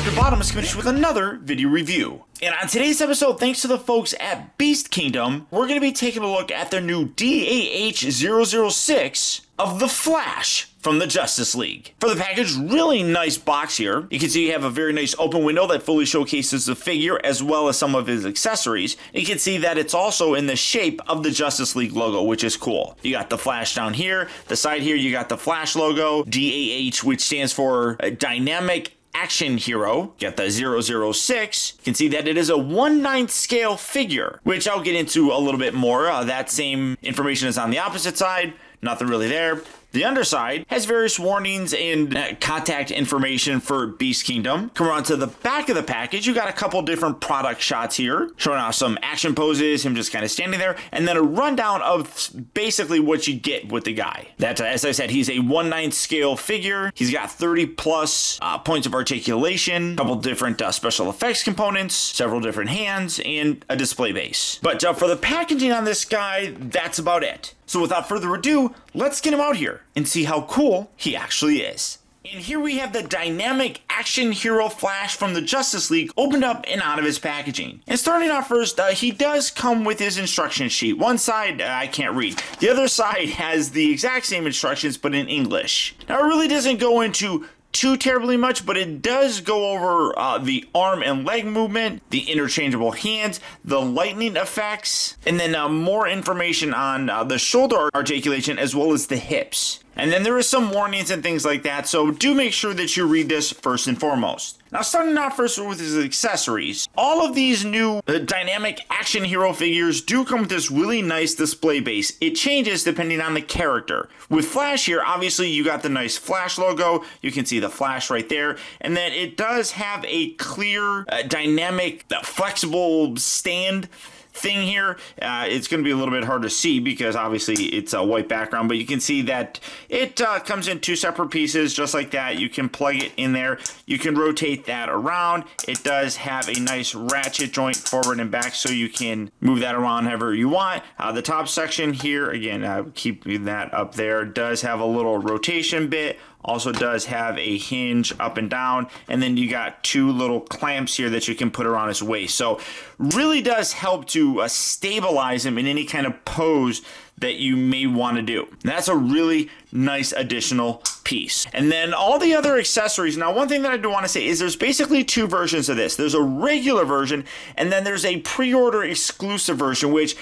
Optibotimus coming with another video review. And on today's episode, thanks to the folks at Beast Kingdom, we're going to be taking a look at their new DAH-006 of The Flash from the Justice League. For the package, really nice box here. You can see you have a very nice open window that fully showcases the figure as well as some of his accessories. You can see that it's also in the shape of the Justice League logo, which is cool. You got the Flash down here. The side here, you got the Flash logo, DAH, which stands for Dynamic Action Hero. Got the 006. You can see that it is a 1/9 scale figure, which I'll get into a little bit more. That same information is on the opposite side. Nothing really there. The underside has various warnings and contact information for Beast Kingdom. Come around to the back of the package, you got a couple different product shots here, showing off some action poses, him just kind of standing there, and then a rundown of basically what you get with the guy. That, as I said, he's a 1/9 scale figure. He's got 30 plus points of articulation, a couple different special effects components, several different hands, and a display base. But for the packaging on this guy, that's about it. So without further ado, let's get him out here and see how cool he actually is. And here we have the Dynamic Action Hero Flash from the Justice League opened up and out of his packaging. And starting off first, he does come with his instruction sheet. One side I can't read. The other side has the exact same instructions but in English. Now it really doesn't go into too terribly much, but it does go over the arm and leg movement, the interchangeable hands, the lightning effects, and then more information on the shoulder articulation as well as the hips. And then there is some warnings and things like that, so do make sure that you read this first and foremost. Now starting off first with his accessories, all of these new Dynamic Action Hero figures do come with this really nice display base. It changes depending on the character. With Flash here, obviously you got the nice Flash logo, you can see the Flash right there, and then it does have a clear, dynamic, flexible stand thing here. It's going to be a little bit hard to see because obviously it's a white background, but you can see that it comes in two separate pieces just like that. You can plug it in there. You can rotate that around. It does have a nice ratchet joint forward and back so you can move that around however you want. The top section here, again, keep that up there, does have a little rotation bit. Also does have a hinge up and down, and then you got two little clamps here that you can put around his waist. So really does help to stabilize him in any kind of pose that you may want to do. That's a really nice additional piece. And then all the other accessories. Now, one thing that I do want to say is there's basically two versions of this. There's a regular version, and then there's a pre-order exclusive version, which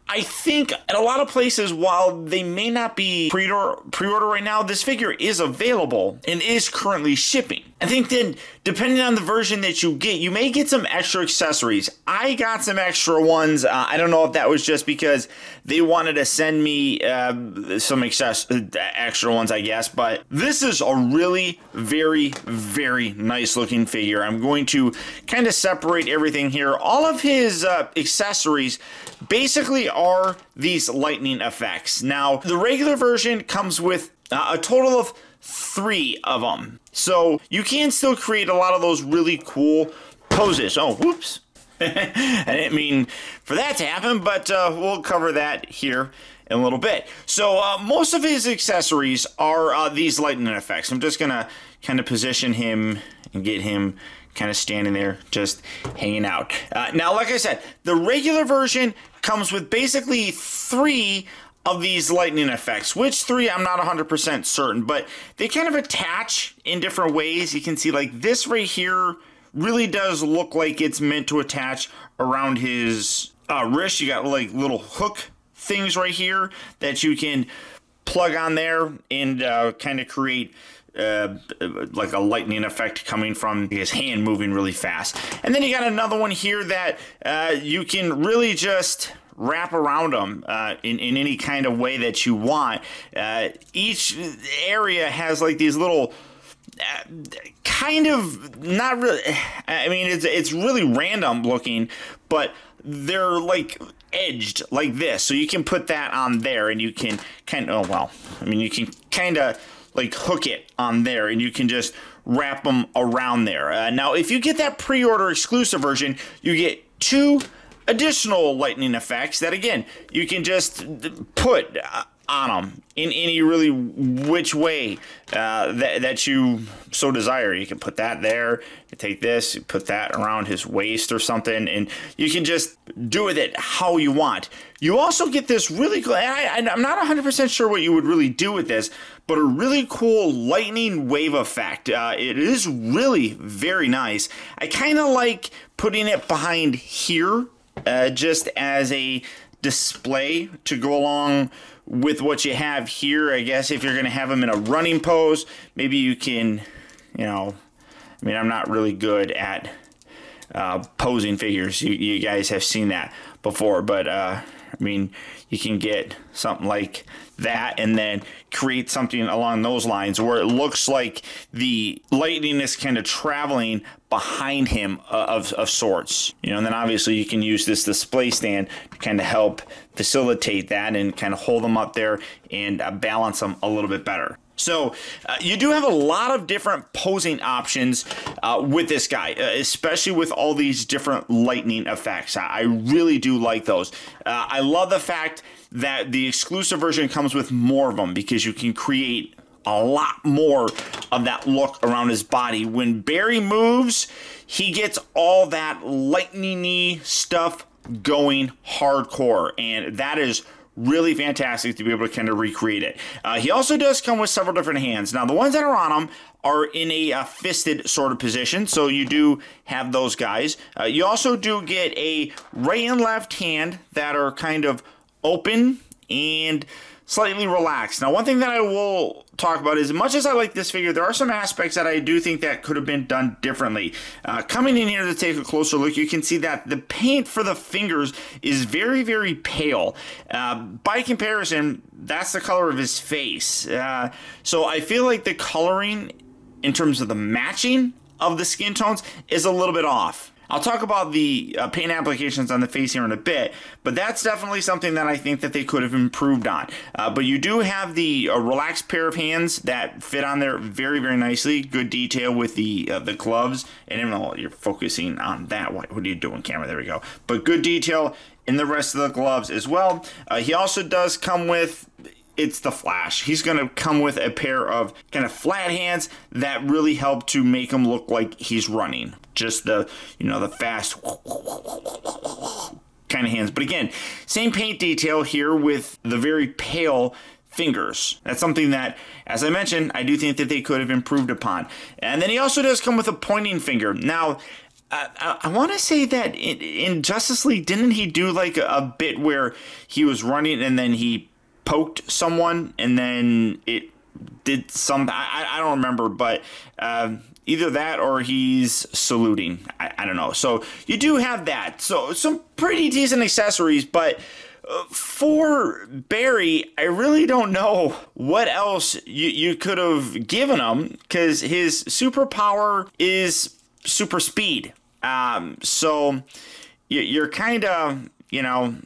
I think at a lot of places, while they may not be pre-order right now, this figure is available and is currently shipping. I think then, depending on the version that you get, you may get some extra accessories. I got some extra ones. I don't know if that was just because they wanted to send me some extra ones, I guess. But this is a really very, very nice looking figure. I'm going to kind of separate everything here. All of his accessories basically are these lightning effects. Now, the regular version comes with a total of 3 of them. So you can still create a lot of those really cool poses. Oh, whoops. I didn't mean for that to happen, but we'll cover that here in a little bit. So most of his accessories are these lightning effects. I'm just going to kind of position him and get him kind of standing there, just hanging out. Now, like I said, the regular version comes with basically 3 of these lightning effects. Which 3, I'm not 100% certain, but they kind of attach in different ways. You can see like this right here really does look like it's meant to attach around his wrist. You got like little hook things right here that you can plug on there and kind of create like a lightning effect coming from his hand moving really fast. And then you got another one here that you can really just wrap around them in any kind of way that you want. Each area has like these little kind of, not really, I mean it's really random looking, but they're like edged like this, so you can put that on there and you can kind of, oh well, I mean you can kind of like hook it on there and you can just wrap them around there. Now if you get that pre-order exclusive version, you get 2 additional lightning effects that again you can just put on him in any really which way that you so desire. You can put that there, you take this, you put that around his waist or something, and you can just do with it how you want. You also get this really cool, and I'm not 100% sure what you would really do with this, but a really cool lightning wave effect. It is really very nice. I kind of like putting it behind here just as a display to go along with what you have here. I guess if you're going to have him in a running pose, maybe you can, you know, I mean, I'm not really good at posing figures. You guys have seen that before, but I mean, you can get something like that and then create something along those lines where it looks like the lightning is kind of traveling behind him of sorts. You know, and then obviously you can use this display stand to kind of help facilitate that and kind of hold them up there and balance them a little bit better. So you do have a lot of different posing options with this guy, especially with all these different lightning effects. I really do like those. I love the fact that the exclusive version comes with more of them because you can create a lot more of that look around his body. When Barry moves, he gets all that lightning-y stuff going hardcore, and that is really fantastic to be able to kind of recreate it. He also does come with several different hands. Now, the ones that are on him are in a fisted sort of position, so you do have those guys. You also do get a right and left hand that are kind of open and slightly relaxed. Now, one thing that I will talk about is, as much as I like this figure, there are some aspects that I do think that could have been done differently. Coming in here to take a closer look, you can see that the paint for the fingers is very, very pale. By comparison, that's the color of his face. So I feel like the coloring, in terms of the matching of the skin tones, is a little bit off. I'll talk about the paint applications on the face here in a bit, but that's definitely something that I think that they could have improved on. But you do have the relaxed pair of hands that fit on there very, very nicely. Good detail with the gloves. And even though you're focusing on that, what are you doing, camera? There we go. But good detail in the rest of the gloves as well. He also does come with, it's the Flash. He's going to come with a pair of kind of flat hands that really help to make him look like he's running. Just the, you know, the fast kind of hands. But again, same paint detail here with the very pale fingers. That's something that, as I mentioned, I do think that they could have improved upon. And then he also does come with a pointing finger. Now, I want to say that in Justice League, didn't he do like a bit where he was running and then he poked someone and then it did some, I don't remember, but either that or he's saluting. I don't know. So you do have that. So some pretty decent accessories, but for Barry, I really don't know what else you could have given him, because his superpower is super speed. So you're kind of, you know,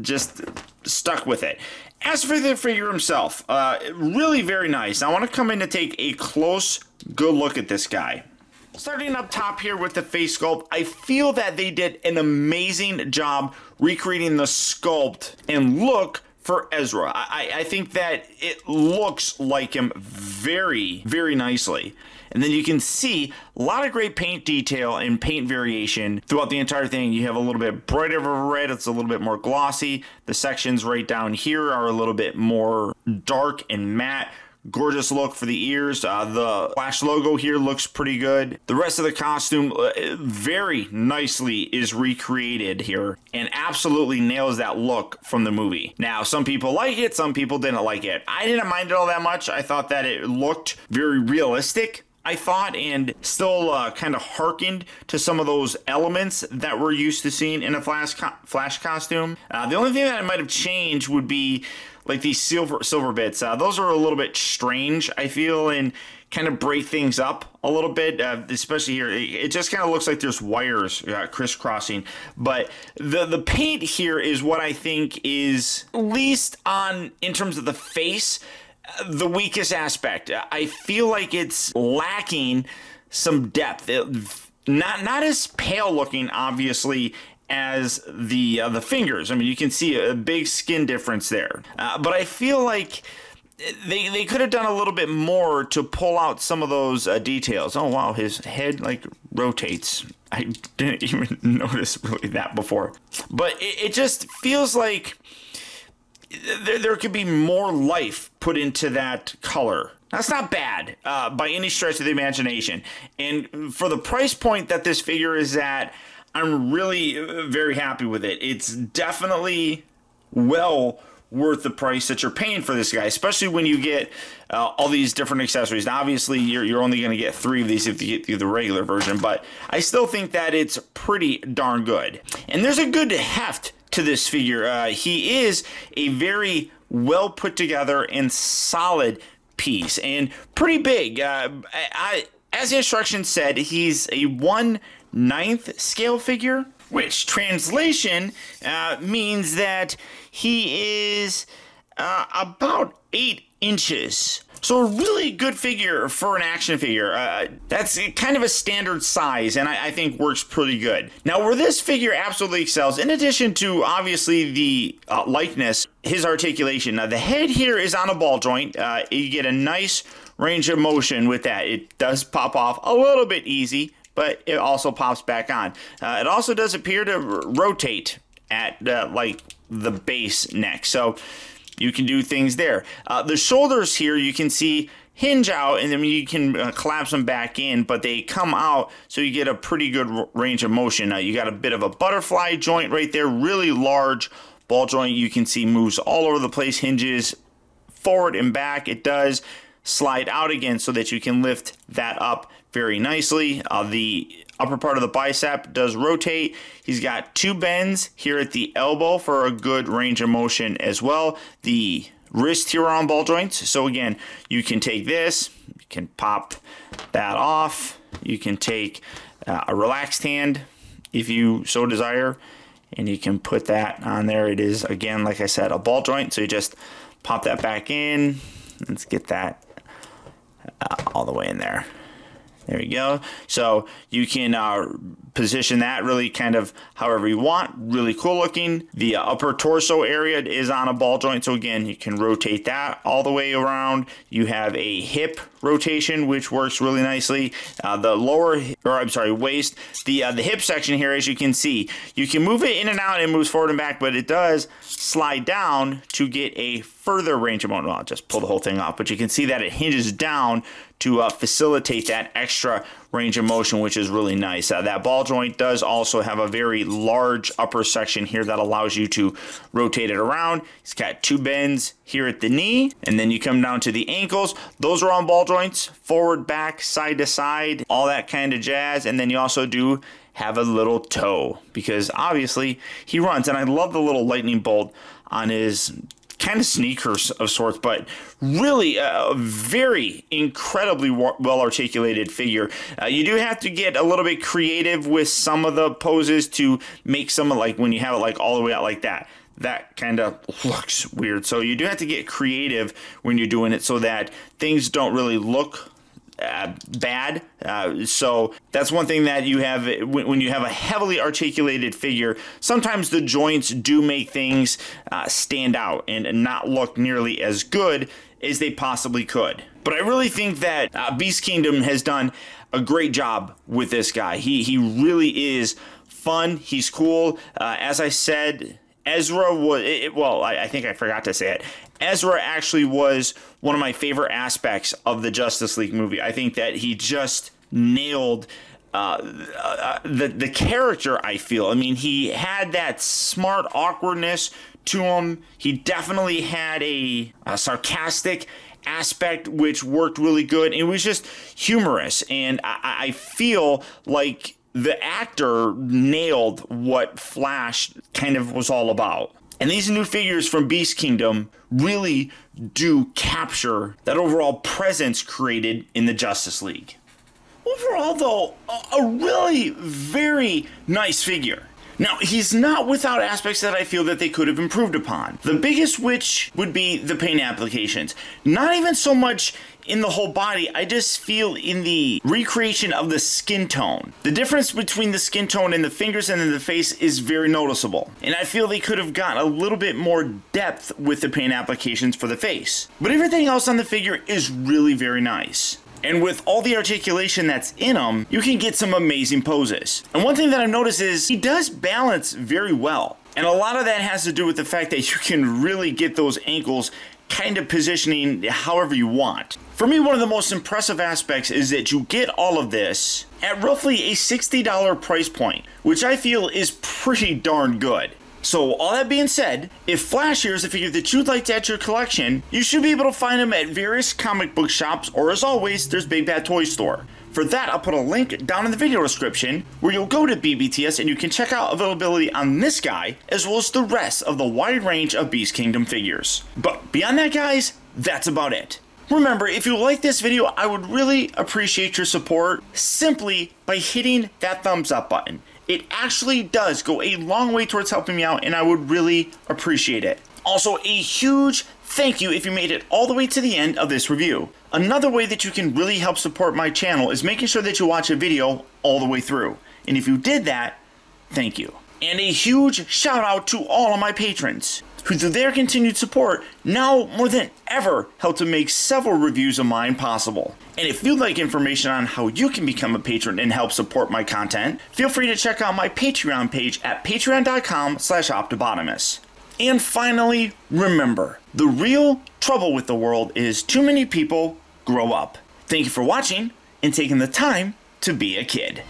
just stuck with it. As for the figure himself, really very nice. I want to come in to take a close, good look at this guy. Starting up top here with the face sculpt, I feel that they did an amazing job recreating the sculpt and look for Ezra. I think that it looks like him very, very nicely. And then you can see a lot of great paint detail and paint variation throughout the entire thing. You have a little bit brighter of a red, it's a little bit more glossy. The sections right down here are a little bit more dark and matte. Gorgeous look for the ears. The Flash logo here looks pretty good. The rest of the costume very nicely is recreated here and absolutely nails that look from the movie. Now, some people like it, some people didn't like it. I didn't mind it all that much. I thought that it looked very realistic, I thought, and still kind of harkened to some of those elements that we're used to seeing in a Flash costume. The only thing that I might have changed would be like these silver bits. Those are a little bit strange, I feel, and kind of break things up a little bit, especially here. It just kind of looks like there's wires crisscrossing. But the paint here is what I think is, at least in terms of the face, the weakest aspect. I feel like it's lacking some depth. Not as pale looking, obviously, as the fingers. I mean, you can see a big skin difference there. But I feel like they could have done a little bit more to pull out some of those details. Oh, wow, his head, like, rotates. I didn't even notice really that before. But it just feels like there could be more life put into that color. That's not bad by any stretch of the imagination. And for the price point that this figure is at, I'm really very happy with it. It's definitely well worth the price that you're paying for this guy, especially when you get all these different accessories. Now, obviously, you're only going to get 3 of these if you get the regular version, but I still think that it's pretty darn good. And there's a good heft to this figure. He is a very well put together and solid piece, and pretty big. As the instructions said, he's a 1/9 scale figure, which translation means that he is about 8 inches. So a really good figure for an action figure. That's kind of a standard size, and I think works pretty good. Now, where this figure absolutely excels, in addition to obviously the likeness, his articulation. Now, the head here is on a ball joint. You get a nice range of motion with that. It does pop off a little bit easy, but it also pops back on. It also does appear to rotate at like the base neck, so you can do things there. The shoulders here, you can see hinge out, and then you can collapse them back in, but they come out, so you get a pretty good range of motion. You got a bit of a butterfly joint right there, really large ball joint. You can see moves all over the place, hinges forward and back. It does slide out again so that you can lift that up very nicely. The upper part of the bicep does rotate. He's got 2 bends here at the elbow for a good range of motion as well. The wrist here are on ball joints. So again, you can take this, you can pop that off. You can take a relaxed hand if you so desire, and you can put that on there. It is, again, like I said, a ball joint. So you just pop that back in. Let's get that all the way in there. There you go. So you can position that really kind of however you want. Really cool looking. The upper torso area is on a ball joint. So again, you can rotate that all the way around. You have a hip rotation, which works really nicely. The lower, or I'm sorry, waist, the hip section here, as you can see, you can move it in and out and it moves forward and back, but it does slide down to get a further range of motion. Well, I'll just pull the whole thing off, but you can see that it hinges down to facilitate that extra range of motion, which is really nice. That ball joint does also have a very large upper section here that allows you to rotate it around. It's got 2 bends here at the knee, and then you come down to the ankles. Those are on ball joints, forward, back, side to side, all that kind of jazz. And then you also do have a little toe, because obviously he runs, and I love the little lightning bolt on his kind of sneakers of sorts, but really a very incredibly well articulated figure. You do have to get a little bit creative with some of the poses to make some of, like when you have it like all the way out like that. That kind of looks weird. So you do have to get creative when you're doing it so that things don't really look bad. So that's one thing that you have when you have a heavily articulated figure. Sometimes the joints do make things stand out and not look nearly as good as they possibly could. But I really think that Beast Kingdom has done a great job with this guy. He really is fun. He's cool. As I said, Ezra was, I think I forgot to say it. Ezra actually was one of my favorite aspects of the Justice League movie. I think that he just nailed the character, I feel. I mean, he had that smart awkwardness to him. He definitely had a sarcastic aspect, which worked really good. It was just humorous, and I feel like the actor nailed what Flash kind of was all about. And these new figures from Beast Kingdom really do capture that overall presence created in the Justice League. Overall, though, a really very nice figure. Now, he's not without aspects that I feel that they could have improved upon. The biggest which would be the paint applications. Not even so much in the whole body, I just feel in the recreation of the skin tone. The difference between the skin tone in the fingers and in the face is very noticeable. And I feel they could have gotten a little bit more depth with the paint applications for the face. But everything else on the figure is really very nice. And with all the articulation that's in him, you can get some amazing poses. And one thing that I've noticed is he does balance very well. And a lot of that has to do with the fact that you can really get those ankles kind of positioning however you want. For me, one of the most impressive aspects is that you get all of this at roughly a $60 price point, which I feel is pretty darn good. So all that being said, if Flash here is a figure that you'd like to add to your collection, you should be able to find them at various comic book shops, or as always, there's Big Bad Toy Store. For that, I'll put a link down in the video description where you'll go to BBTS and you can check out availability on this guy as well as the rest of the wide range of Beast Kingdom figures. But beyond that, guys, that's about it. Remember, if you like this video, I would really appreciate your support simply by hitting that thumbs up button. It actually does go a long way towards helping me out, and I would really appreciate it. Also, a huge thank you if you made it all the way to the end of this review. Another way that you can really help support my channel is making sure that you watch a video all the way through. And if you did that, thank you. And a huge shout out to all of my patrons, who through their continued support now more than ever help to make several reviews of mine possible. And if you'd like information on how you can become a patron and help support my content, feel free to check out my Patreon page at patreon.com/Optibotimus. And finally, remember, the real trouble with the world is too many people grow up. Thank you for watching and taking the time to be a kid.